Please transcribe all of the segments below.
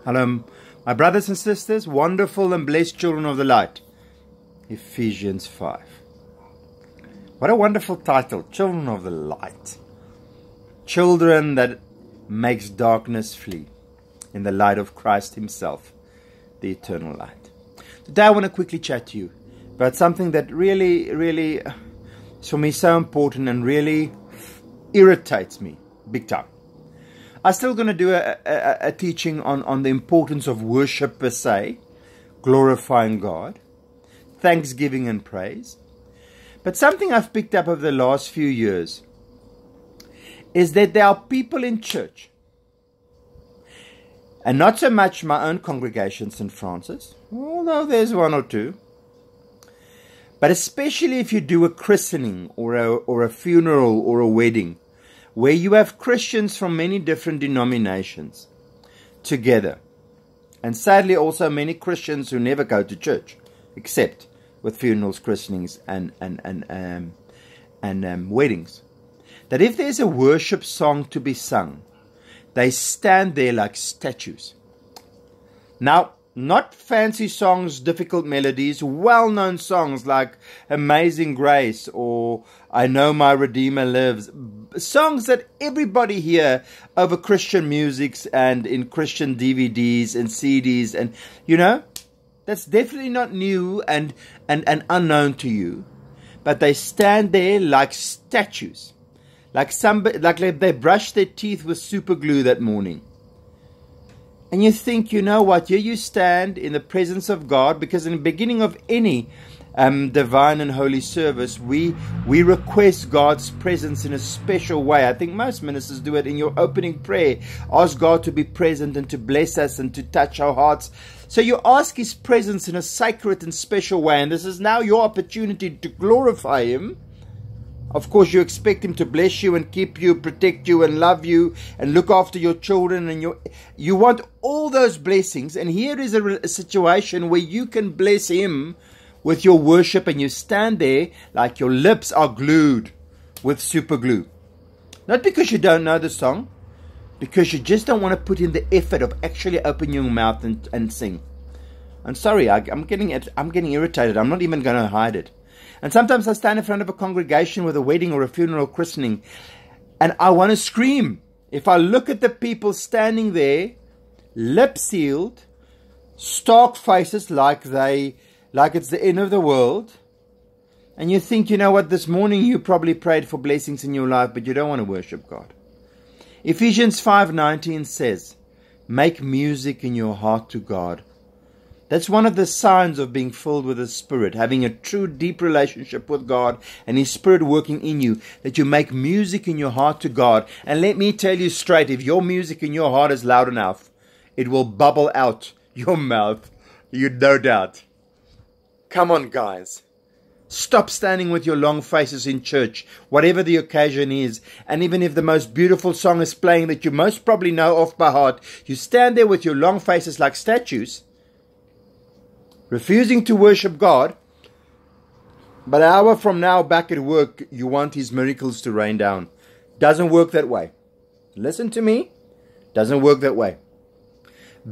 Hello, my brothers and sisters, wonderful and blessed children of the light. Ephesians 5. What a wonderful title, Children of the Light. Children that makes darkness flee in the light of Christ himself, the eternal light. Today I want to quickly chat to you about something that really is for me so important and really irritates me big time. I'm still going to do a teaching on the importance of worship per se, glorifying God, thanksgiving and praise. But something I've picked up over the last few years is that there are people in church, and not so much my own congregation, St. Francis, although there's one or two, but especially if you do a christening or a funeral or a wedding, where you have Christians from many different denominations together. And sadly also many Christians who never go to church, except with funerals, christenings, and weddings. That if there's a worship song to be sung, they stand there like statues. Now, not fancy songs, difficult melodies, well-known songs like Amazing Grace or I Know My Redeemer Lives. Songs that everybody hear over Christian musics and in Christian DVDs and CDs. And, you know, that's definitely not new and unknown to you. But they stand there like statues. Like they brushed their teeth with super glue that morning. And you think, you know what, here you stand in the presence of God, because in the beginning of any divine and holy service, we request God's presence in a special way. I think most ministers do it in your opening prayer. Ask God to be present and to bless us and to touch our hearts. So you ask His presence in a sacred and special way, and this is now your opportunity to glorify Him. Of course, you expect Him to bless you and keep you, protect you and love you and look after your children. And you want all those blessings. And here is a situation where you can bless Him with your worship, and you stand there like your lips are glued with super glue. Not because you don't know the song, because you just don't want to put in the effort of actually opening your mouth and sing. I'm sorry, I'm getting irritated. I'm not even going to hide it. And sometimes I stand in front of a congregation with a wedding or a funeral christening, and I want to scream. If I look at the people standing there, lip sealed, stark faces like it's the end of the world, and you think, you know what, this morning you probably prayed for blessings in your life, but you don't want to worship God. Ephesians 5:19 says, make music in your heart to God. That's one of the signs of being filled with the Spirit, having a true deep relationship with God and His Spirit working in you, that you make music in your heart to God. And let me tell you straight, if your music in your heart is loud enough, it will bubble out your mouth, you no doubt. Come on, guys. Stop standing with your long faces in church, whatever the occasion is. And even if the most beautiful song is playing that you most probably know off by heart, you stand there with your long faces like statues, refusing to worship God, but an hour from now back at work, you want His miracles to rain down. Doesn't work that way. Listen to me. Doesn't work that way.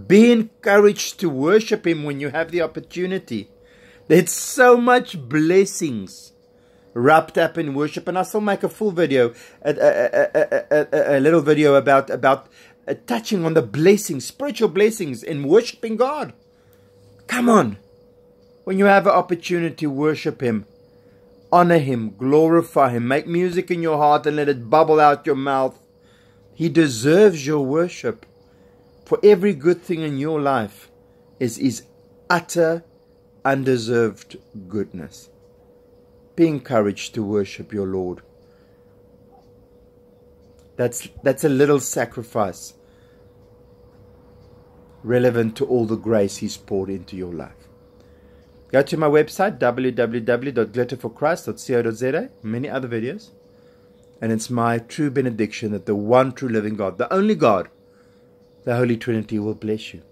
Be encouraged to worship Him when you have the opportunity. There's so much blessings wrapped up in worship, and I still make a full video, a little video about touching on the blessings, spiritual blessings in worshiping God. Come on. When you have an opportunity, worship Him, honor Him, glorify Him, make music in your heart and let it bubble out your mouth. He deserves your worship. For every good thing in your life is His utter, undeserved goodness. Be encouraged to worship your Lord. That's a little sacrifice relevant to all the grace He's poured into your life. Go to my website, www.glitterforchrist.co.za, many other videos. And it's my true benediction that the one true living God, the only God, the Holy Trinity will bless you.